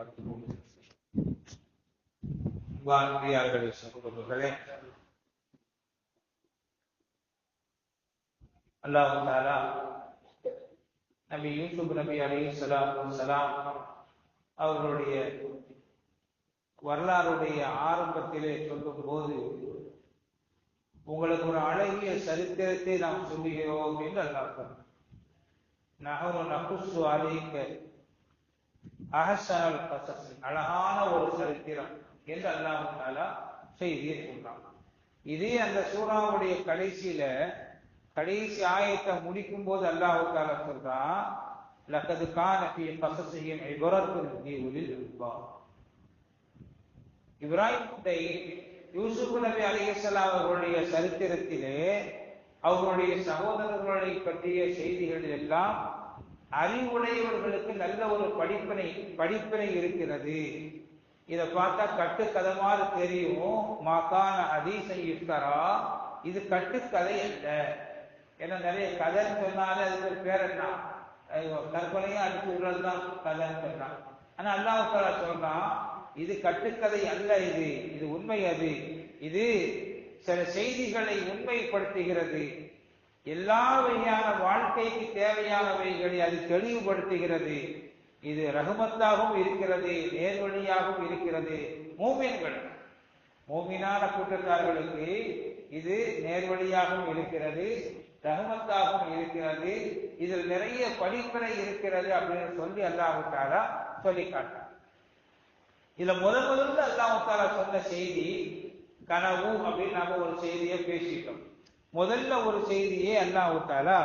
وبركاته. வான்பியார்களே சகோதரர்களே, அல்லாஹ் தஆலா நபி யூசுப் நபி அலைஹிஸ்ஸலாத்து வஸ்ஸலாம் அவர்களுடைய வரலாறுடைய ஆரம்பத்திலே சொல்லும் போது, உங்களுக்கு ஒரு அழகிய சரித்திரத்தை நாம் சொல்லுகிறோம் என்று அல்லாஹ் சொன்னார். நஹ்னு நகுஸ்ஸு அலைக அஹ்ஸனல் கஸஸ், அழகான ஒரு சரித்திரம் என்று அல்லாஹ் தஆலா செய்தியை சொல்றான். இதே அந்த சூராவுடைய கடைசி ஆயத்தை முடிக்கும் போது அல்லாஹ் தஆலா சொல்றான், லகத் கான ஃபீ கஸஸிஹிம் இப்ரத்துன் லிஉலில் அல்பாப். யூசுப் நபி அலைஹிஸ்ஸலாம் அவர்களுடைய சரித்திரத்திலே அவர்களுடைய சகோதரர்களை பற்றிய செய்திகள் எல்லாம் அறிவுடையவர்களுக்கு நல்ல ஒரு படிப்பினை இருக்கிறது. இதை பார்த்தா கட்டுக்கதமாறு தெரியும். மாகான ஹதீஸை இஃப்தரா, இது கட்டுக்கதை அல்ல. ஏன்னா நிறைய கதைன்னு சொன்னாலே அதுக்கு பேர் என்ன, கற்பனையும் அடிச்சு விடுறதுதான் கதைன்னு சொன்னான். ஆனா அல்லாஹ் தஆலா சொல்றான், இது கட்டுக்கதை அல்ல, இது உண்மை. இது சில செய்திகளை உண்மைப்படுத்துகிறது. எல்லா வகையான வாழ்க்கைக்கு தேவையானவைகளை அது தெளிவுபடுத்துகிறது. இது ரஹ்மத்தாகவும் இருக்கிறது, நேர்வழியாகவும் இருக்கிறது. மூமினான கூட்டத்தார்களுக்கு இது நேர்வழியாகவும் இருக்கிறது, ரஹ்மத்தாகவும் இருக்கிறது. இதில் நிறைய படிப்பினை இருக்கிறது அப்படின்னு சொல்லி அல்லாஹ் தஆலா சொல்லி காட்டார். இதுல முதல்ல அல்லாஹ் தஆலா சொன்ன செய்தி கனவு அப்படின்னு நாம ஒரு செய்தியை பேசிட்டோம். முதல்ல ஒரு செய்தியே அல்லாஹ் தஆலா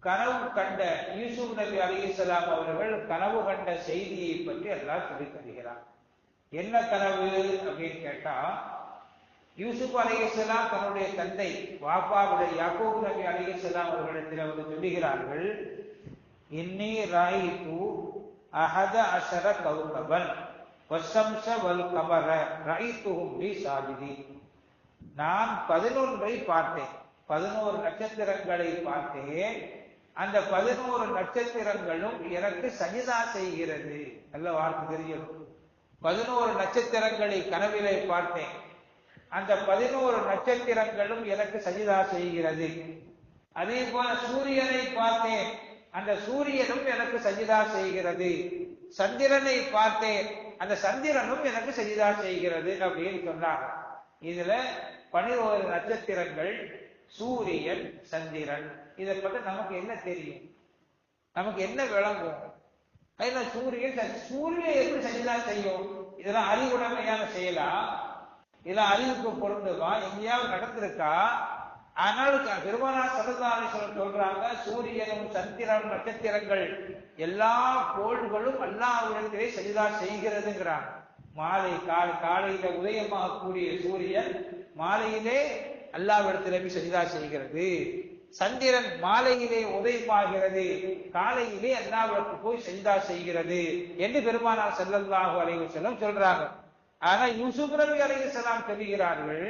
கனவு கண்ட யூசுப் நபி அலைஹிஸ்ஸலாம் அவர்கள் கனவு கண்ட செய்தியை பற்றி அல்லாஹ் சொல்லி தருகிறார். என்ன கனவு அப்படின்னு கேட்டா, யூசுப் அலைஹிஸ்ஸலாம் தன்னுடைய தந்தை வாப்பாவுடைய யாக்கூப் நபி அலைஹிஸ்ஸலாம் அவர்களிடத்தில் அவர் சொல்லுகிறார்கள், இன்னி ராயிது அஹத அஷர கௌகபன் வஷம்ஸ வல் கமர ராயிதுஹும் லி சாஜிதீன். நான் 11 பார்த்தேன், 11 நட்சத்திரங்களை பார்த்தேன். அந்த 11 நட்சத்திரங்களும் எனக்கு சஜிதா செய்கிறது. நல்ல வார்த்தை தெரியும். 11 நட்சத்திரங்களை கனவிலே பார்த்தேன், அந்த 11 நட்சத்திரங்களும் எனக்கு சஜிதா செய்கிறது. அதே போல சூரியனை பார்த்தேன், அந்த சூரியனும் எனக்கு சஜிதா செய்கிறது. சந்திரனை பார்த்தேன், அந்த சந்திரனும் எனக்கு சஜிதா செய்கிறது அப்படின்னு சொன்னாங்க. இதுல 11 நட்சத்திரங்கள், சூரியன், சந்திரன், இதை பற்றி நமக்கு என்ன தெரியும், நமக்கு என்ன விளங்கும்? சூரியன் எப்படி சஜிதா செய்யும்? இதெல்லாம் அறிவுடைமையான செயலா? இதெல்லாம் அறிவுக்கு பொருந்துமா? எங்கேயாவது நடந்திருக்கா? ஆனால் பெருமானார் ஸல்லல்லாஹு அலைஹி வஸல்லம் சொல்றாங்க, சூரியனும் சந்திரனும் நட்சத்திரங்கள் எல்லா கோள்களும் அல்லாஹ்விடத்திலே சஜிதா செய்கிறதுங்கிறாங்க. காலையில உதயமாகக்கூடிய சூரியன் மாலையிலே அல்லாஹ்விடத்திலே சஜிதா செய்கிறது. சந்திரன் மாலையிலே உதயமாகிறது, காலையிலே அல்லாஹ்விடத்துக்கு போய் சஜிதா செய்கிறது என்று பெருமானார் ஸல்லல்லாஹு அலைஹி வஸல்லம் சொல்றாங்க. ஆனா யூசுப் நபி அலைஹிஸ்ஸலாம் சொல்லுகிறார்கள்,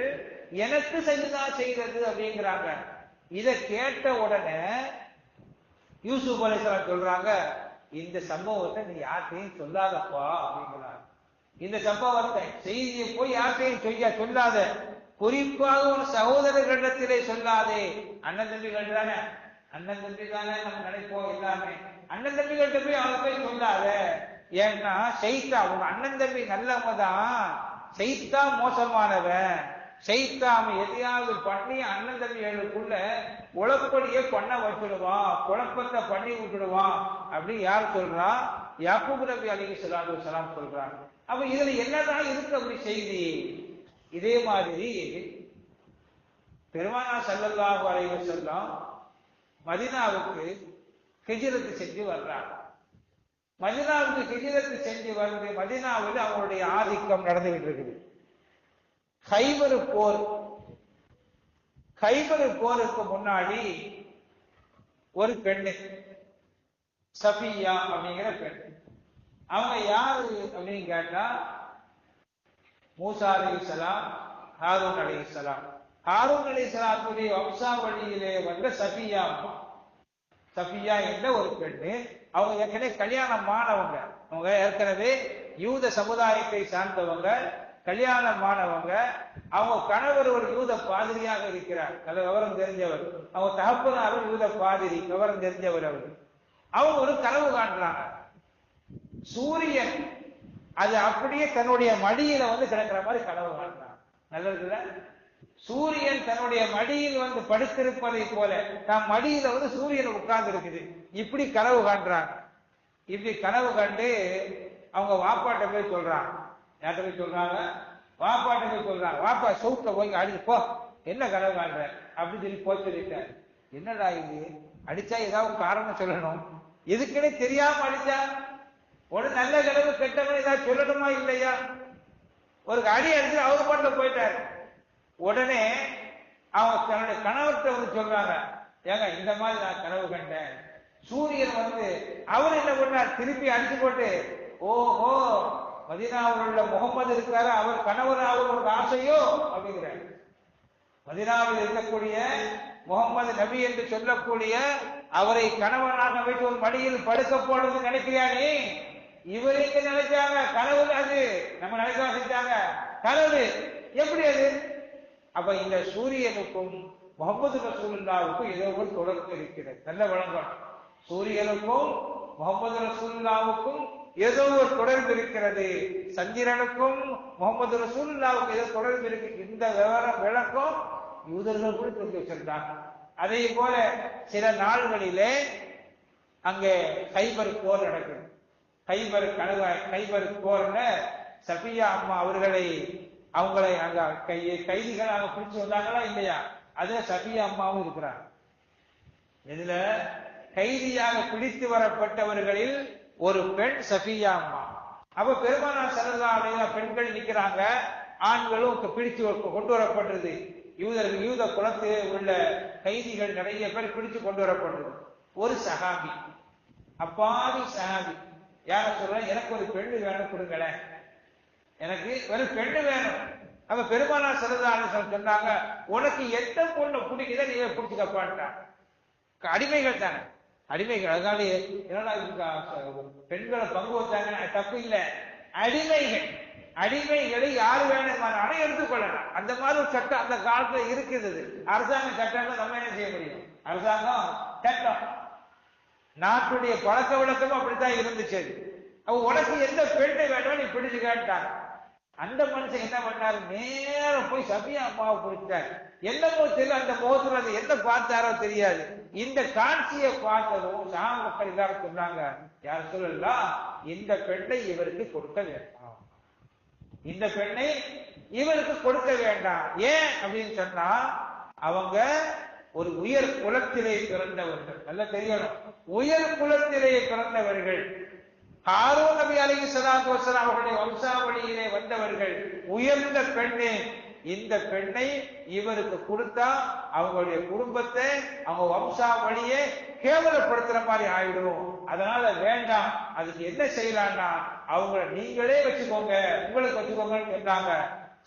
எனக்கு சஜிதா செய்கிறது அப்படிங்கிறாங்க. இதை கேட்ட உடனே யூசுப் அலைஹிஸ்ஸலாம் சொல்றாங்க, இந்த சம்பவத்தை நீ யார்கிட்டையும் சொல்லாதப்பா அப்படிங்கிறாங்க. இந்த சம்பவத்தை செய்தியை போய் யார்கிட்டையும் சொல்லாத, குறிப்பாக ஒரு சகோதரர்களிடத்திலே சொல்லாதே. அண்ணன் தம்பிகள் தானே நம்ம நினைப்போம் எல்லாமே. அண்ணன் தம்பிகள்கிட்ட போய் அவங்க போய் சொல்லாத. ஏன்னா செய்தா உங்க அண்ணன் தம்பி நல்லவங்க தான், செய்தா மோசமானவன். செய்தாம எதையாவது பண்ணி அண்ணன் தம்பிகளுக்குள்ள உழப்படியே பண்ண வச்சுடுவான், குழப்பத்தை பண்ணி விட்டுடுவான் அப்படி யார் சொல்றா? யாக்கூப் நபி அலைஹிஸ்ஸலாத்து வஸ்ஸலாம் சொல்றாங்க. அப்ப இதுல என்னதான் இருக்கு அப்படி செய்தி? இதே மாதிரி பெருமானார் ஸல்லல்லாஹு அலைஹி வஸல்லம் மதீனாவுக்கு ஹிஜ்ரத் செஞ்சு வர்றாங்க. மதீனாவுக்கு ஹிஜ்ரத் செஞ்சு வந்து மதீனாவில் அவங்களுடைய ஆதிக்கம் நடந்துகிட்டு இருக்குது. கைபர் போருக்கு முன்னாடி ஒரு பெண்ணு சஃபியா அப்படிங்கிற பெண், அவங்க யாரு அப்படின்னு கேட்டா, மூசா அலைஹிஸ்ஸலாம், ஹாரூன் அலைஹிஸ்ஸலாம். ஹாரூன் அலைஹிஸ்ஸலாத்துடைய வம்சாவளியிலே வந்த சஃபியா என்ற ஒரு பெண்ணு. அவங்க ஏற்கனவே கல்யாணமானவங்க, அவங்க ஏற்கனவே யூத சமுதாயத்தை சார்ந்தவங்க, கல்யாணமானவங்க. அவங்க கணவர் ஒரு யூத பாதிரியாக இருக்கிறார், நல்ல விவரம் தெரிஞ்சவர். அவங்க தகப்பனாரும் யூத பாதிரி, விவரம் தெரிஞ்சவர் அவர். அவங்க ஒரு கனவு காண்றாங்க. சூரியன் அது அப்படியே தன்னுடைய மடியில வந்து கிடக்கிற மாதிரி கனவு காண்றாங்க. நல்லதுல சூரியன் தன்னுடைய மடியில் வந்து படுத்திருப்பதை போல தம் மடியில வந்து சூரியன் உட்கார்ந்து இருக்குது. இப்படி கனவு காண்றாங்க. இப்படி கனவு கண்டு அவங்க வாப்பாட்ட போய் சொல்றாங்க. யார்கிட்ட போய் சொல்றாங்க? வாப்பாட்ட போய் சொல்றாங்க. வாப்பா சவுக்க போய் அடிச்சு போ, என்ன கனவு காண்ற அப்படின்னு சொல்லி போய் சொல்லிட்டார். என்னடா இது, அடிச்சா ஏதாவது காரணம் சொல்லணும், எதுக்குன்னே தெரியாம அடிச்சா ஒரு நல்ல கனவு கெட்டவன் ஏதாவது சொல்லணுமா இல்லையா? ஒரு அடி அடிச்சு அவர் பாட்டில் போயிட்டாரு. உடனே அவங்க தன்னுடைய கணவர்கிட்ட வந்து சொல்றாங்க, ஏங்க இந்த மாதிரி நான் கனவு கண்டேன், சூரியன் வந்து அவர் என்ன பண்ணார், திருப்பி அடிச்சு போட்டு, ஓஹோ மதீனாவில் உள்ள முகமது இருக்கிறாரு, அவர் கணவராக ஒரு ஆசையோ அப்படிங்கிறார். மதீனாவில் இருக்கக்கூடிய முகமது நபி என்று சொல்லக்கூடிய அவரை கணவனாக வைத்து ஒரு மடியில் படுக்க போடுறது நினைக்கிறியா நீ? இவருக்கு நினைச்சாங்க கனவு, அது நம்ம நினைக்க செஞ்சாங்க கனவு. எப்படி அது? அப்ப இந்த சூரியனுக்கும் முகமது ரசூலுல்லாவுக்கும் ஏதோ ஒரு தொடர்பு இருக்கிறது. நல்ல வழங்கணும். சூரியனுக்கும் முகமது ரசூலுல்லாவுக்கும் ஏதோ ஒரு தொடர்பு இருக்கிறது. சந்திரனுக்கும் முகமது ரசூலுல்லாவுக்கும் ஏதோ தொடர்பு இருக்கு. இந்த விளக்கம் யூதர்கள் கூட தெரிஞ்சு வச்சிருந்தாங்க. அதே போல சில நாள்களிலே அங்கே கைபர் போர் நடக்குது. கைபர் போர்ல சஃபியா அம்மா அவங்களை அங்க கைதிகளாக பிடிச்சு வந்தாங்களா இல்லையா? அதுல சஃபியா அம்மாவும் இருக்கிறாங்க. இதுல கைதியாக பிடித்து வரப்பட்டவர்களில் ஒரு பெண் சஃபியா அம்மா. அப்ப பெருமானார் ஸல்லல்லாஹு அலைஹி வஸல்லம் பெண்கள் நிக்கிறாங்க, ஆண்களும் பிடிச்சு கொண்டு வரப்பட்டது. யூத குலத்தில் உள்ள கைதிகள் நிறைய பேர் பிடிச்சு கொண்டு வரப்பட்டது. ஒரு சஹாபி, அப்பாவி சஹாபி, யார சொல்ற, எனக்கு ஒரு பெண்ணு வேணும் கொடுங்களேன், எனக்கு ஒரு பெண்ணு வேணும். அப்ப பெருமானார் ஸல்லல்லாஹு அலைஹி வஸல்லம் சொன்னாங்க, உனக்கு எந்த பொண்ணு பிடிக்குதோ நீ பிடிச்சுக்கப்பான்ட்டாங்க. அடிமைகள் தானே, அடிமைகள். அதனால என்னடா பெண்களை பங்கு வச்சாங்க, தப்பு இல்லை. அடிமைகளை யாரு வேணுமானாலும் எடுத்துக்கொள்ளலாம். அந்த மாதிரி ஒரு சட்டம் அந்த காலத்துல இருக்குது. அரசாங்க சட்டம் நம்ம என்ன செய்ய முடியும்? அரசாங்கம் சட்டம், நாட்டுடைய பழக்க வழக்கமும் அப்படித்தான் இருந்துச்சு. அவ உனக்கு எந்த பெண்ணை வேணும் நீ பிடிச்சு கேட்டாங்க. அந்த மனுஷன் என்ன பண்ணாரு, நேரம் போய் சஃபியா அம்மாவை பிடிச்சார். என்னமோ தெரியல, அந்த முகத்துல அது என்ன பார்த்தாரோ தெரியாது. இந்த காட்சியை பார்த்ததும் மக்கள் எல்லாரும் சொன்னாங்க, யார் சொல்லலாம், இந்த பெண்ணை இவருக்கு கொடுக்க வேண்டாம், இந்த பெண்ணை இவருக்கு கொடுக்க வேண்டாம். ஏன் அப்படின்னு சொன்னா, அவங்க ஒரு உயர் குலத்திலே பிறந்தவர்கள். நல்லா தெரியணும், உயர் குலத்திலே பிறந்தவர்கள். ஹாரூன் நபி அலைஹிஸ்ஸலாத்து வஸ்ஸலாம் அவர்களுடைய வம்சாவளியிலே வந்தவர்கள். உயர்ந்த பெண்ணே, இந்த பெண்ணை இவருக்கு கொடுத்தா அவங்களுடைய குடும்பத்தை, அவங்க வம்சாவளியை கேவலப்படுத்துற மாதிரி ஆயிடும். அதனால வேண்டாம். அதுக்கு என்ன செய்யலாம்னா, அவங்கள நீங்களே வச்சுக்கோங்க, உங்களுக்கு வச்சுக்கோங்கன்னு சொன்னாங்க.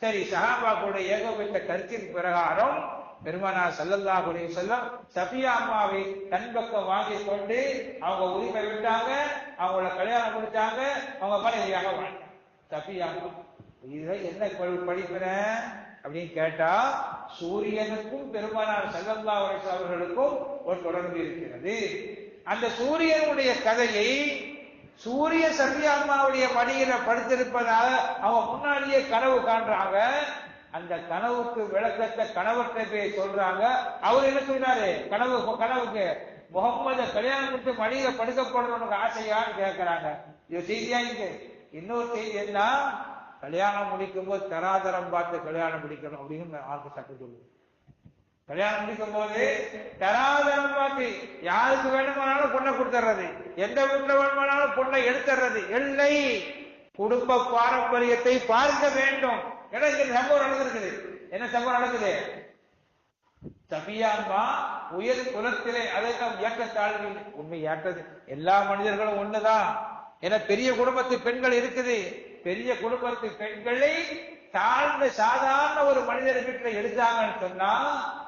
சரி, சஹாபாக்களுடைய ஏகோபித்த கருத்தின் பிரகாரம் பெருமானார் ஸல்லல்லாஹு அலைஹி வஸல்லம் சஃபியா அம்மாவை தன் பக்கம் வாங்கி கொண்டு அவங்க உரிமை விட்டாங்க, அவங்கள கல்யாணம் முடிச்சாங்க. அவங்க மனைவியாக வாழ்ந்தாங்க சஃபியா அம்மா. இதை என்ன படிப்பின அப்படின்னு கேட்டா, சூரியனுக்கும் பெருமானார் ஸல்லல்லாஹு அலைஹி வஸல்லம் அவர்களுக்கும் ஒரு தொடர்பு இருக்கிறது. அந்த சூரியனுடைய கதையை, சூரிய சஃபியா அம்மாவுடைய மடியில படுத்திருப்பதாக அவங்க முன்னாடியே கனவு காண்றாங்க. அந்த கனவுக்கு விளக்கத்தை கணவர்கிட்ட போய் சொல்றாங்க. அவர் என்ன சொன்னாரு, கனவுக்கு முகம்மது கல்யாணம் முடித்து மடியில படுக்க போடணும்னு ஆசையான்னு கேட்கிறாங்க. இது செய்தியா? இருக்கு இன்னொரு செய்தி என்ன, கல்யாணம் முடிக்கும் போது தராதரம் பார்த்து கல்யாணம் முடிக்கணும் அப்படின்னு ஆர்க்க சட்டம் சொல்லுது. கல்யாணம் முடிக்கும் போது தராதரம் பார்த்து, யாருக்கு வேணுமானாலும் பொண்ணை கொடுத்துறது, எந்த வீட்டுல வேணுமானாலும் பொண்ணை எடுத்துறது இல்லை. குடும்ப பாரம்பரியத்தை பார்க்க வேண்டும். ஏன்னா இங்க சம்பவம் நடந்திருக்குது. என்ன சம்பவம் நடக்குது? சஃபியா அம்மா உயர் குலத்திலே, அதற்காக ஏற்றத்தாழ்வு, உண்மை ஏற்றது எல்லா மனிதர்களும் ஒண்ணுதான். ஏன்னா பெரிய குடும்பத்து பெண்கள் இருக்குது. பெரிய குடும்பத்து பெண்களை தாழ்ந்த சாதாரண ஒரு மனிதர் வீட்டில் எடுத்தாங்கன்னு சொன்னா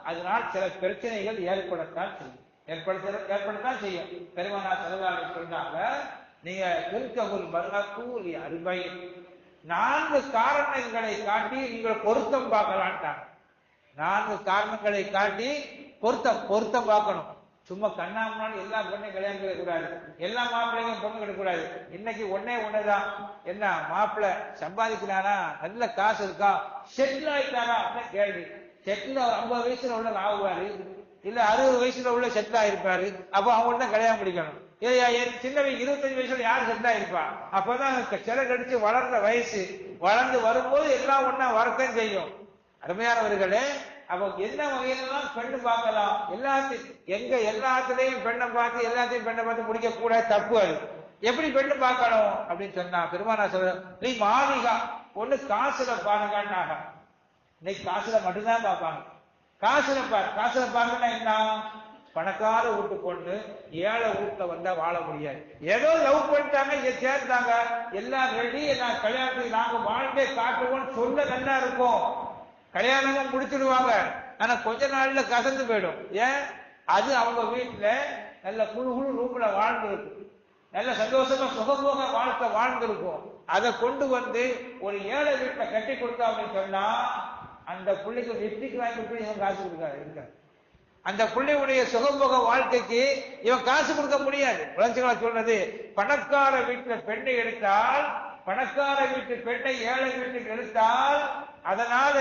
அதனால் சில பிரச்சனைகள் ஏற்படத்தான் செய்யும். ஏற்படுத்தான் செய்யும். பெருமானா செலவாளி சொல்றாங்க, நீங்க திருக்கவுல் மருகூலி அருமை 4 காரணங்களை காட்டி நீங்கள் பொருத்தம் பார்க்கலான்ட்டாங்க. 4 காரணங்களை காட்டி பொருத்தம் பார்க்கணும். சும்மா கண்ணாமனாலும் எல்லா பொண்ணையும் கல்யாணம் கிடைக்கூடாது, எல்லா மாப்பிள்ளையும் பொண்ணு கிடைக்கூடாது. இன்னைக்கு ஒண்ணுதான், என்ன மாப்பிள்ளை சம்பாதிக்கிறானா, நல்ல காசு இருக்கா, செட்டில் ஆயிட்டாரா அப்படின்னு கேள்வி. செட்டில் 50 வயசுல உள்ள ஆகுவாரு, இல்ல 60 வயசுல உள்ள செட்டில் ஆயிருப்பாரு. அப்போ அவங்கள்ட்ட தான் கல்யாணம் முடிக்கணும். சின்னவை 25 வயசுல யாரு செட்டில் ஆயிருப்பா? அப்பதான் சிலை கடிச்சு வளர்ந்த வயசு, வளர்ந்து வரும்போது எல்லாம் ஒண்ணா வரத்தான் செய்யும். அருமையானவர்களே, அப்ப என்ன வகையிலாம் பெண்ணு பார்க்கலாம், எல்லாத்துலயும் பெண்ணை பார்த்து முடிக்க கூட தப்பு. அது எப்படி பெண்ணு பார்க்கணும் அப்படின்னு சொன்னா பெருமானா சொல்ற, நீ மாவிகா ஒண்ணு காசுல பாருங்கன்னாக. இன்னைக்கு காசுல மட்டும்தான் பார்ப்பாங்க. காசுல பாருங்கன்னா என்ன, பணக்கார வீட்டு பொண்ணு ஏழை வீட்டுல வந்தா வாழ முடியாது. ஏதோ லவ் பண்ணிட்டாங்க, சேர்ந்தாங்க, எல்லாம் ரெடி, எல்லாம் கல்யாணத்துக்கு நாங்க வாழ்ந்தே காட்டுவோம்னு சொல்ல நல்லா இருக்கும். கல்யாணமும் முடிச்சிடுவாங்க, ஆனா கொஞ்ச நாள்ல கசந்து போயிடும். ஏன்? அது அவங்க வீட்டுல நல்ல குழு ரூம்ல வாழ்ந்துருக்கும், நல்ல சந்தோஷமா சுகபோக வாழ்க்கை வாழ்ந்திருக்கும். அதை கொண்டு வந்து ஒரு ஏழை வீட்டுல கட்டி கொடுத்தா அப்படின்னு சொன்னா அந்த பிள்ளைக்கு லிப்டிக் வாங்கி கொடுத்து இவன் காசு இருக்காரு. அந்த பிள்ளையுடைய சுகபோக வாழ்க்கைக்கு இவன் காசு கொடுக்க முடியாது. குழந்தைகளை சொல்றது, பணக்கார வீட்டுல பெண்ணை எடுத்தால், பணக்கார வீட்டு பெண்ணை ஏழை வீட்டுக்கு எடுத்தால் அதனால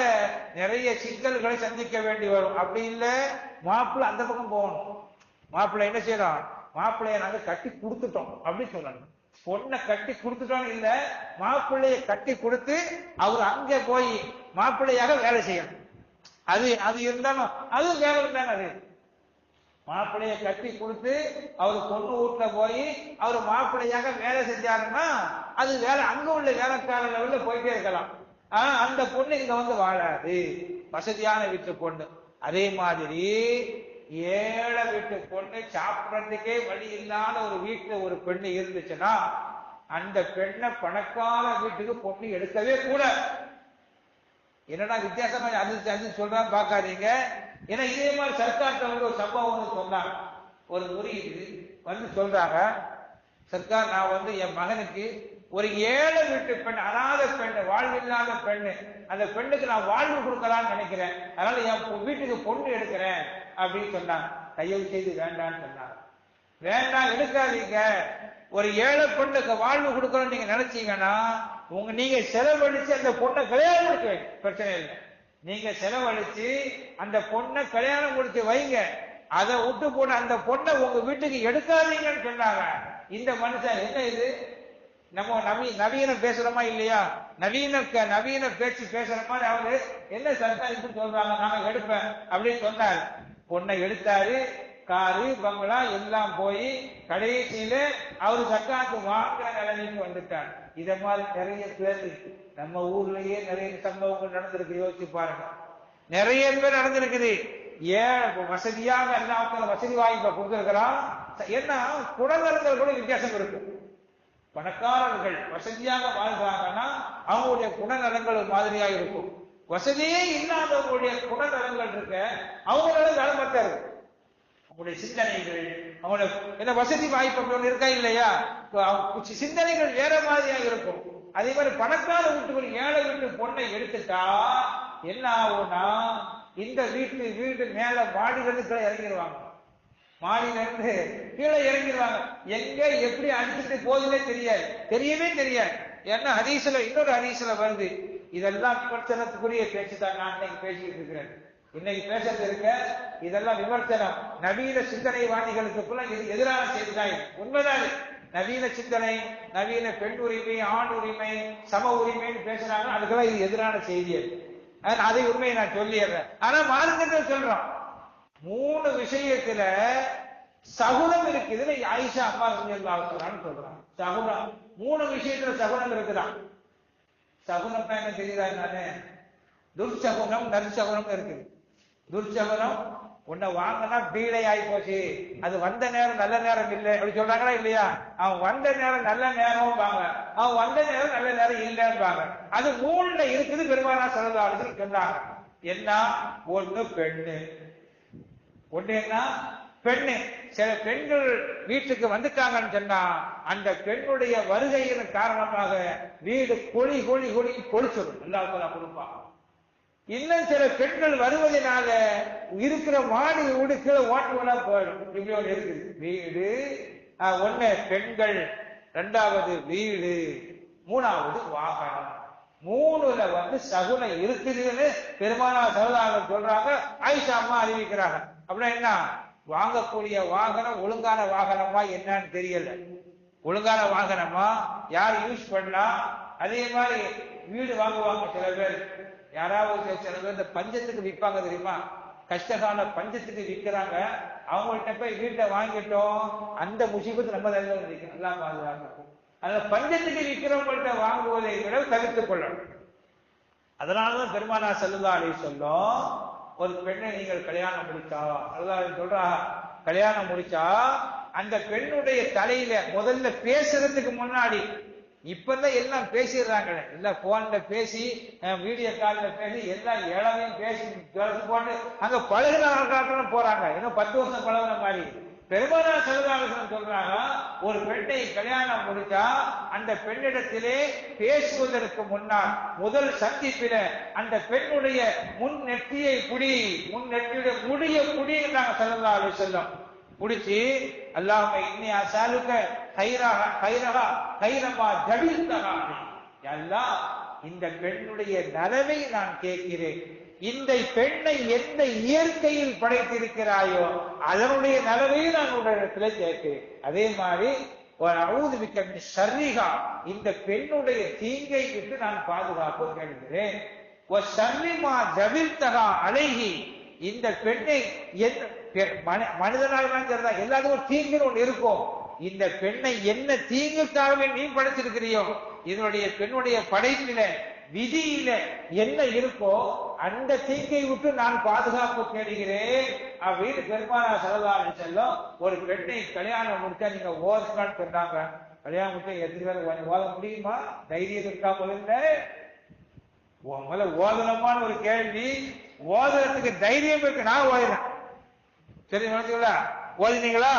நிறைய சிக்கல்களை சந்திக்க வேண்டி வரும். அப்படி இல்லை, மாப்பிள்ளை அந்த பக்கம் போகணும். மாப்பிள்ளை என்ன செய்யறோம், மாப்பிள்ளைய நாங்க கட்டி கொடுத்துட்டோம் அப்படின்னு சொல்லணும். பொண்ணை கட்டி கொடுத்துட்டோம் இல்ல, மாப்பிள்ளைய கட்டி கொடுத்து அவர் அங்க போய் மாப்பிள்ளையாக வேலை செய்யணும். அது இருந்தாலும் அது வேலை இருந்தாங்க. அது மாப்பிள்ளைய கட்டி கொடுத்து அவரு பொண்ணு வீட்டுல போய் அவர் மாப்பிள்ளையாக வேலை செஞ்சாருன்னா அது வேலை, அங்க உள்ள வேலைக்கார லெவல்ல போயிட்டே இருக்கலாம். ஆனா அந்த பொண்ணு இங்க வந்து வாழாது, வசதியான வீட்டு பொண்ணு. அதே மாதிரி ஏழை வீட்டு பொண்ணு சாப்பிடறதுக்கே வழி இல்லாத ஒரு வீட்டுல ஒரு பெண்ணு இருந்துச்சுன்னா அந்த பெண்ணை பணக்கார வீட்டுக்கு பொண்ணு எடுக்கவே கூட. என்னடா வித்தியாசமா அது சொல்றான்னு பாக்காதீங்க. ஏன்னா இதே மாதிரி சர்க்கார்ட்ட வந்து ஒரு சம்பவம் சொன்னாங்க. ஒரு முறியீடு வந்து சொல்றாங்க, சர்க்கார் நான் வந்து என் மகனுக்கு ஒரு ஏழை வீட்டு பெண், அனாத பெண்ணு, வாழ்வில்லாத பெண்ணு, அந்த பெண்ணுக்கு நான் வாழ்வு கொடுக்கலான்னு நினைக்கிறேன், அதனால என் வீட்டுக்கு பொண்ணு எடுக்கிறேன் அப்படின்னு சொன்னாங்க. தயவு செய்து வேண்டான்னு சொன்னாங்க. வேண்டாம், எடுக்காதீங்க. ஒரு ஏழை பெண்ணுக்கு வாழ்வு கொடுக்கணும்னு நீங்க நினைச்சீங்கன்னா நீங்க செலவழிச்சு அந்த பொண்ணை கல்யாணம் முடிச்சு வைங்க, பிரச்சனை இல்லை. நீங்க செலவழிச்சு அந்த பொண்ணை கல்யாணம் முடிச்சு வைங்க. அதை விட்டு போன அந்த பொண்ணை உங்க வீட்டுக்கு எடுக்காதீங்கன்னு சொன்னாங்க. இந்த மனுஷன் என்ன இது, நம்ம நவீன பேசுறோமா இல்லையா? நவீன பேச்சு பேசுற மாதிரி அவரு என்ன சர்க்கார் சொல்றாங்க, நாங்க எடுப்பேன் அப்படின்னு சொன்னாரு. பொண்ணை எடுத்தாரு, காரு பங்களா எல்லாம் போய் கடைசியில அவரு சர்க்காருக்கு வாங்குற நிலைமைக்கு வந்துட்டார். இத மாதிரி நிறைய பேர் நம்ம ஊர்லயே நிறைய சம்பவங்கள் நடந்திருக்கு. யோசிச்சு பாருங்க, நிறைய பேர் நடந்திருக்குது. ஏன் வசதியாக எல்லா வசதி வாய்ப்பை கொடுத்திருக்கிறான். ஏன்னா குணநலங்கள் கூட வித்தியாசம் இருக்கு. பணக்காரர்கள் வசதியாக வாழ்றாங்கன்னா அவங்களுடைய குணநலங்கள் மாதிரியாக இருக்கும். வசதியே இல்லாதவங்களுடைய குணநலங்கள் இருக்க அவங்களோட நலமத்த இருக்கு. அவங்களுடைய சிந்தனைகள், அவங்களுடைய என்ன வசதி வாய்ப்பு இருக்கா இல்லையா, சிந்தனைகள் வேற மாதிரியாக இருக்கும். அதே மாதிரி பணக்கார வீட்டுக்குள் ஏழை வீட்டு பொண்ணை எடுத்துட்டா என்ன ஆகும்னா, இந்த வீட்டு மேல மாடிகளுக்கு இறங்கிடுவாங்க, மாடியில இருந்து கீழே இறங்கிடுவாங்க. எங்க எப்படி அடிச்சுட்டு போதுன்னே தெரியவே தெரியாது. ஏன்னா ஹதீஸ்ல இன்னொரு ஹதீஸ்ல வருது. இதெல்லாம் விமர்சனத்துக்குரிய பேச்சு தான் நான் இன்னைக்கு பேசிட்டு இருக்கிறேன். இன்னைக்கு பேசுறது இருக்க இதெல்லாம் விமர்சனம். நவீன சிந்தனைவாதிகளுக்குள்ள இது எதிரான செய்தி தான். உண்மைதான். நவீன சிந்தனை, நவீன பெண் உரிமை, ஆண் உரிமை, சம உரிமைன்னு பேசுறாங்க. அதுக்கெல்லாம் இது எதிரான செய்தி. அதை உண்மையை நான் சொல்லிடுறேன். ஆனா மார்க்கத்தில் சொல்றோம், 3 விஷயத்துல சகுனம் இருக்குதுன்னு ஆயிஷா அம்மா சொல்றான்னு சொல்றான். சகுனம் 3 விஷயத்துல சகுனம் இருக்குதான். சகுனம் என்ன தெரியுதா? நானு துர்ச்சகுனம் நற்சகுனம் இருக்குது. துர்ச்சகுனம் உன்னை வாங்கினா பீடை ஆகி போச்சு, அது வந்த நேரம் நல்ல நேரம் இல்லை அப்படி சொல்றாங்களா இல்லையா? அவன் வந்த நேரம் நல்ல நேரம் வாங்க, அவன் வந்த நேரம் நல்ல நேரம் இல்லைன்னு வாங்க. அது 3ல இருக்குது. பெருமானா ஸல்லல்லாஹு சொன்னாங்க. என்ன? ஒண்ணு பெண்ணு, ஒண்ணு என்ன பெண்ணு சில பெண்கள் வீட்டுக்கு வந்துட்டாங்கன்னு சொன்னா அந்த பெண்ணுடைய வருகையின் காரணமாக வீடு கொழி கொழி கொழி கொளிச்சிடும். அல்லாஹ் கொடுப்பான். இன்னும் சில பெண்கள் வருவதனால இருக்கிற மாடி வீடு கீழே ஓட்டுவனா போயிடும். இப்படி ஒன்று இருக்குது. வீடு ஒண்ணு பெண்கள், இரண்டாவது வீடு, மூணாவது வாகனம். மூணுல சகுனம் இருக்குதுன்னு பெருமானார் ஸல்லல்லாஹு சொல்றாங்க. ஆயிஷா அம்மா அறிவிக்கிறாங்க. அப்படின்னா என்ன, வாங்கக்கூடிய வாகனம் ஒழுங்கான வாகனமா என்னன்னு தெரியல. ஒழுங்கான வாகனமா, யார் யூஸ் பண்ணா. அதே மாதிரி வீடு வாங்குவாங்க சில பேர். யாராவது சில பேர் இந்த பஞ்சத்துக்கு விற்பாங்க தெரியுமா, கஷ்டகால பஞ்சத்துக்கு விற்கிறாங்க. அவங்கள்ட்ட போய் வீட்டை வாங்கிட்டோம், அந்த முசீபத்து நம்ம தலைவர் இருக்கு. நல்லா பாதுகாக்கும். அதனால பஞ்சத்துக்கு விற்கிறவங்கள்ட்ட வாங்குவதை விட தவிர்த்துக் கொள்ளணும். அதனாலதான் பெருமானார் ஸல்லல்லாஹு அலைஹி வஸல்லம் ஒரு பெண்ணை நீங்கள் கல்யாணம் முடிச்சா, அல்லாஹ் சொல்றா, கல்யாணம் முடிச்சா அந்த பெண்ணுடைய தலையில முதல்ல பேசுறதுக்கு முன்னாடி, இப்பதான் எல்லாம் பேசிடுறாங்க, எல்லாம் போன்ல பேசி வீடியோ கால்ல பேசி எல்லாம் இளவையும் பேசி போட்டு அங்க பழகின போறாங்க. இன்னும் 10 வருஷம் பழகின மாதிரி. பெருமானார் ஸல்லல்லாஹு அலைஹி வஸல்லம் சொல்றாங்க, ஒரு பெண்ணை கல்யாணம் முடிச்சா அந்த பெண்ணிடத்திலே பேசுவதற்கு முன்னால் முதல் சந்திப்பில அந்த பெண்ணுடைய முன் நெற்றியை புடி, முன் நெற்றியுடைய முடிய புடிங்கிறாங்க ஸல்லல்லாஹு அலைஹி வஸல்லம். புடிச்சு அல்லாஹ்வும்ம இன்னி அஸஅலுக கைரஹா கைரமா ஜபில்தஹா, யா அல்லாஹ் இந்த பெண்ணுடைய நலவை நான் கேட்கிறேன். இந்த பெண்ணை எந்த இயற்கையில் படைத்திருக்கிறாயோ அதனுடைய நலவை நான் உன்னிடத்துல கேட்கிறேன். அதே மாதிரி அஊது பிக்க மின் ஷர்ரிஹா, இந்த பெண்ணுடைய தீங்கை விட்டு நான் பாதுகாப்பு கேட்கிறேன். ஷர்ரி மா ஜபில்தஹா அலைஹி, இந்த பெண்ணை மனிதனாக எல்லாத்துக்கும் ஒரு தீங்குன்னு ஒன்று இருக்கும். இந்த பெண்ணை என்ன தீங்குக்காகவே நீ படைச்சிருக்கிறியோ, இதனுடைய பெண்ணுடைய படைப்பில விதியில என்ன இருக்கோ அந்த தீங்கை விட்டு நான் பாதுகாப்பு தேடுகிறேன் அப்படின்னு பெருமானார் ஸல்லல்லாஹு அலைஹி வஸல்லம் ஒரு பெண்ணை கல்யாணம் முடிச்சா நீங்க ஓதலான்னு சொன்னாங்க. கல்யாணம் முடிச்சா எத்தனை பேர் ஓத முடியுமா? தைரியம் இருக்கா? முதல்ல ஓதனமான ஒரு கேள்வி. ஓதுறதுக்கு தைரியம் இருக்கு. நான் ஓதினேன். சரி, நினைச்சீங்களா? ஓதினீங்களா?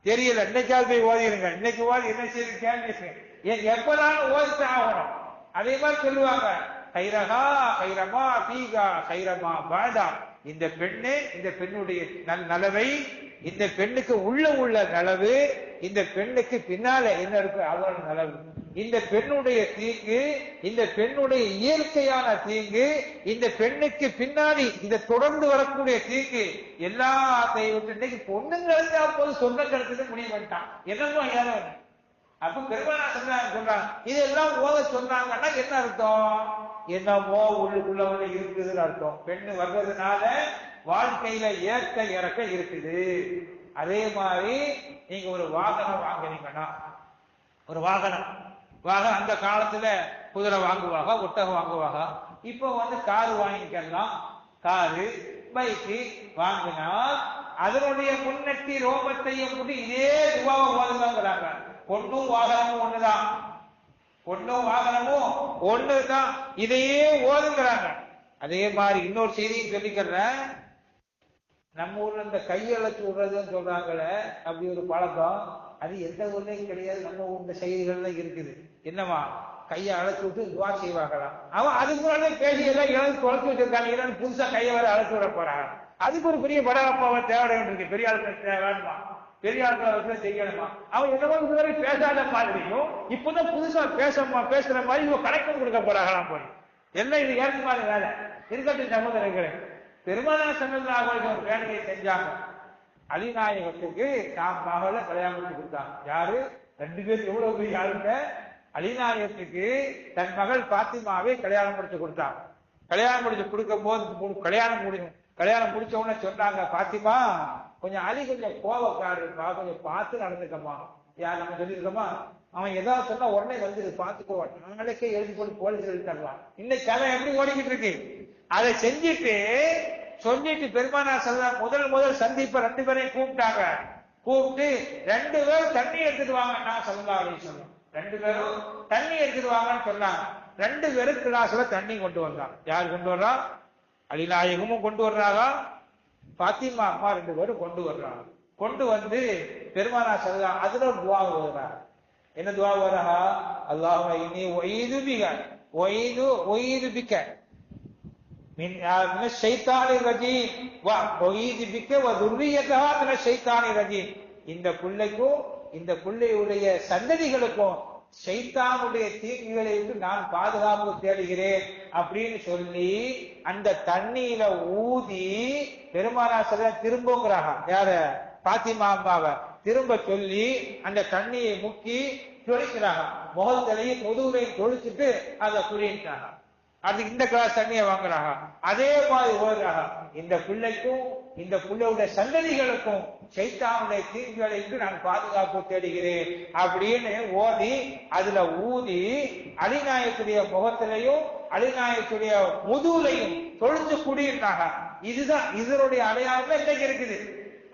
தெரியல. இன்னைக்காவது போய் ஓதிருங்க. இன்னைக்கு ஓதி என்ன செய்யுது கேள்வி எப்பதான் ஓதிட்டு ஆகணும். அதே மாதிரி சொல்லுவாங்க, கைரகா கைரமா பீகா கைரமா பாடா, இந்த பெண்ணு, இந்த பெண்ணுடைய நலவை, இந்த பெண்ணுக்கு உள்ள நலவு, இந்த பெண்ணுக்கு பின்னால என்ன இருக்கு அவரோட நலவு, இந்த பெண்ணுடைய தீங்கு, இந்த பெண்ணுடைய இயற்கையான தீங்கு, இந்த பெண்ணுக்கு பின்னாடி இந்த தொடர்ந்து வரக்கூடிய தீங்கு எல்லாத்தையும் விட்டு இன்னைக்கு பொண்ணுங்களுக்கு அப்போது சொந்த கருத்து முடிவு பண்ணிட்டான். என்னமோ ஏதோ அப்ப பெருமானார் சொல்றாங்க, இதெல்லாம் ஓத சொன்னாங்கன்னா என்ன அர்த்தம்? என்னமோ உள்ளுக்குள்ள இருக்குதுன்னு அர்த்தம். பெண்ணு வர்றதுனால வாழ்க்கையில ஏற்ற இறக்க இருக்குது. அதே மாதிரி நீங்க ஒரு வாகனம் வாங்குறீங்கன்னா, ஒரு வாகனம் அந்த காலத்துல குதிரை வாங்குவாங்க, ஒட்டகம் வாங்குவாங்க. இப்போ காரு வாங்கிக்கலாம். காரு பைக்கு வாங்கினால் அதனுடைய முன்னெட்டி ரோபத்தையும் கூட்டி இதே துவாவை ஓதுங்கிறாங்க. பொண்ணும் வாகனமும் ஒண்ணுதான், பொண்ணும் வாகனமும் ஒண்ணுதான், இதையே ஓதுங்கிறாங்க. அதே மாதிரி இன்னொரு செய்தியும் சொல்லிக்கிறேன். நம்ம ஊர்ல இந்த கையழைச்சு விடுறதுன்னு சொல்றாங்களே, அப்படி ஒரு பழக்கம் அது எந்த ஊர்லயும் கிடையாது. நம்ம ஊர்ல செய்திகள்ல இருக்குது. என்னமா கையை அழைச்சு விட்டு துவா செய்வாங்களாம். அவன் அதுக்கு முன்னாடி பேசியெல்லாம் இழந்து தொலைச்சு வச்சிருக்காங்க. இல்லைன்னு புதுசா கையை வர அழைச்சு விட போறாங்க. அதுக்கு ஒரு பெரிய படப்பாவை தேவை இருக்கு. பெரிய ஆளுக்கு வேணுமா, பெரிய ஆட்களை செய்யணுமா? அவன் என்னவோ இதுவரை பேசாத மாதிரியும் இப்பதான் புதுசா பேசுற மாதிரி இவங்க கணக்கு கொடுக்க போறாங்களாம். போய் எல்லாம் இது ஏற்ற மாதிரி வேலை இருக்கட்டும். சகோதரர்களே, பெருமானார் ஸல்லல்லாஹு அலைஹி வஸல்லம் ஒரு வேலையை செஞ்சாங்க. அலிநாயகத்துக்கு தாம் மகளை கல்யாணம் முடிச்சு கொடுத்தாங்க. யாரு? 2 பேர். எவ்வளவு பெரிய ஆளுங்க! அலிநாயகத்துக்கு தன் மகள் பாத்திமாவை கல்யாணம் முடிச்சு கொடுத்தாங்க. கல்யாணம் முடிச்சு கொடுக்கும் போது கல்யாணம் முடிச்ச உடனே சொன்னாங்க, பாத்திமா கொஞ்சம் அலி கொஞ்சம் கோபக்காரருப்பா, கொஞ்சம் பார்த்து நடந்துக்கம்மா. யார் நம்ம சொல்லியிருக்கோமா? அவன் ஏதாவது சொன்னா உடனே வந்து பார்த்துக்குவான். நாளைக்கே எழுதி போட்டு போலீஸ் எழுதி தரலாம். இன்னைக்கு கதை எப்படி ஓடிக்கிட்டு இருக்கு? அதை செஞ்சுட்டு சொல்லிட்டு பெருமானார் ஸல்லல்லாஹு முதல் சந்திப்ப 2 பேரையும் கூப்பிட்டாங்க. கூப்பிட்டு 2 பேரும் தண்ணி எடுத்துட்டு வாங்கன்னா ஸல்லல்லாஹு அலைஹி வஸல்லம் 2 பேரும் தண்ணி எடுத்துட்டு வாங்கன்னு சொன்னாங்க. 2 பேரும் கிளாஸ்ல தண்ணி கொண்டு வந்தாங்க. யார் கொண்டு வர்றா? அலிநாயகமும் கொண்டு வர்றாங்க, பாத்திமா அம்மா 2 பேரும் கொண்டு வர்றாங்க. கொண்டு வந்து பெருமானா ஸல்லல்லாஹு அதுல துஆ ஓதுறாங்க. என்ன துஆ ஓதுறா? அல்லாஹும்ம இன்னி உஈது பிக்க மின் ஷைத்தானிர் ரஜீம் வ உஈது பிக்க வ துர்ரியதஹா மினஷ் ஷைத்தானிர் ரஜீம். இந்த பிள்ளைக்கும் இந்த பிள்ளையுடைய சந்ததிகளுக்கும் ஷைத்தானுடைய தீங்குகளை விட்டு நான் பாதுகாப்பு தேடுகிறேன் அப்படின்னு சொல்லி அந்த தண்ணீரை ஊதி பெருமானா ஸல்லல்லாஹு திரும்புங்கிறாங்க. யார? பாத்திமா அம்மாவை திரும்ப சொல்லி அந்த தண்ணியை முக்கி தொழிக்கிறாங்க. முகத்திலையும் முதுகுலையும் தொழிச்சுட்டு அதை குளிட்டாங்க. அதுக்கு இந்த கிளாஸ் தண்ணியை வாங்குறாங்க. அதே மாதிரி ஓடுறாங்க. இந்த பிள்ளைக்கும் இந்த பிள்ளையுடைய சந்ததிகளுக்கும் ஷைத்தானுடைய தீங்குகளுக்கு நான் பாதுகாப்பு தேடுகிறேன் அப்படின்னு ஓதி அதுல ஊதி அலிநாயத்துடைய முகத்திலையும் அலிநாயத்துடைய முதுகுலையும் தொழிச்சு குடியிருந்தாங்க. இதுதான் இதனுடைய அடையாளம் இன்னைக்கு இருக்குது.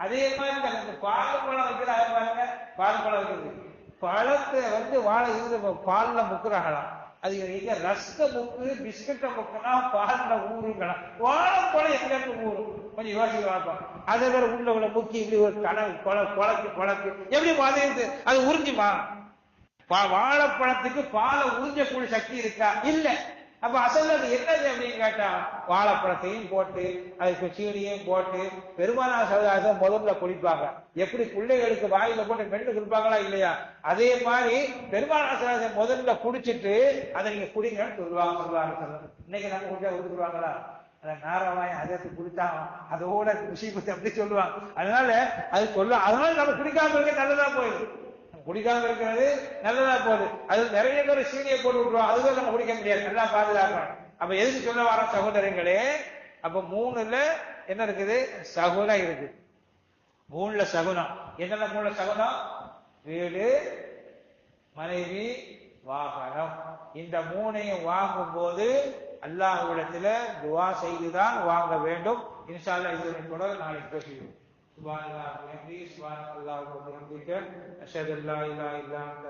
அதே மாதிரி இந்த பாலப்பழம் வைக்கிறாங்க பாருங்க, பாலப்பழம் வைக்கிறது பழத்தை வந்து வாழை இருந்து பால்ல முக்குறாங்களாம். அது ரஸ்க முக்கு பிஸ்கட்டை முக்குனா பால்ல ஊருங்களாம். வாழைப்பழம் எங்க இருந்து ஊரும்? கொஞ்சம் யோசிக்க பார்ப்போம். அதை வேற உள்ள முக்கி இப்படி ஒரு கணக்கு குழக்கு எப்படி மாதிரி அது உறிஞ்சுமா? வாழைப்பழத்துக்கு பாலை உறிஞ்சக்கூடிய சக்தி இருக்கா? இல்ல. அப்ப அசல் அது என்னது அப்படின்னு கேட்டா வாழைப்பழத்தையும் போட்டு அதுக்கு சீனியையும் போட்டு பெருமானா ஸல்லல்லாஹு முதல்ல குடிப்பாங்க. எப்படி பிள்ளைகளுக்கு வாயில போட்டு மென்று குடிப்பாங்களா இல்லையா? அதே மாதிரி பெருமானா ஸல்லல்லாஹு முதல்ல குடிச்சிட்டு அதை நீங்க குடிங்கன்னு சொல்லுவாங்க. இன்னைக்கு நம்ம குடிச்சா ஒதுக்குவாங்களா? அதை நாரவாய் அதற்கு குடித்தாங்க அதோட முசீபத்து அப்படி சொல்லுவாங்க. அதனால அது அதனால நம்ம குடிக்காம இருக்க நல்லதா போயிடுது. குடிக்காம இருக்கிறது நல்லதா போகுது. அது நிறைய பேர் சீனியை போட்டு விட்டுருவோம். அதுதான் நம்ம குடிக்க முடியாது. நல்லா பாதுகாக்கணும். அப்ப எதுக்கு சொல்ல வர சகோதரங்களே? அப்ப 3ல என்ன இருக்குது? சகுனம் இருக்கு. 3ல சகுனம் என்னென்ன? 3ல சகுனம் வீடு, மனைவி, வாகனம். இந்த 3ஐயும் வாங்கும் போது அல்லாஹ்விடத்துல துஆ செய்துதான் வாங்க வேண்டும். இன்ஷா அல்லாஹ் இதனை தொடர் நாளைக்கு பேசுவோம். சுப்ஹானல்லாஹி வ பிஹம்திஹி சுப்ஹானல்லாஹி வ பிஹம்திஹி அஷ்ஹது அல்லா இலாஹா இல்லா அன்த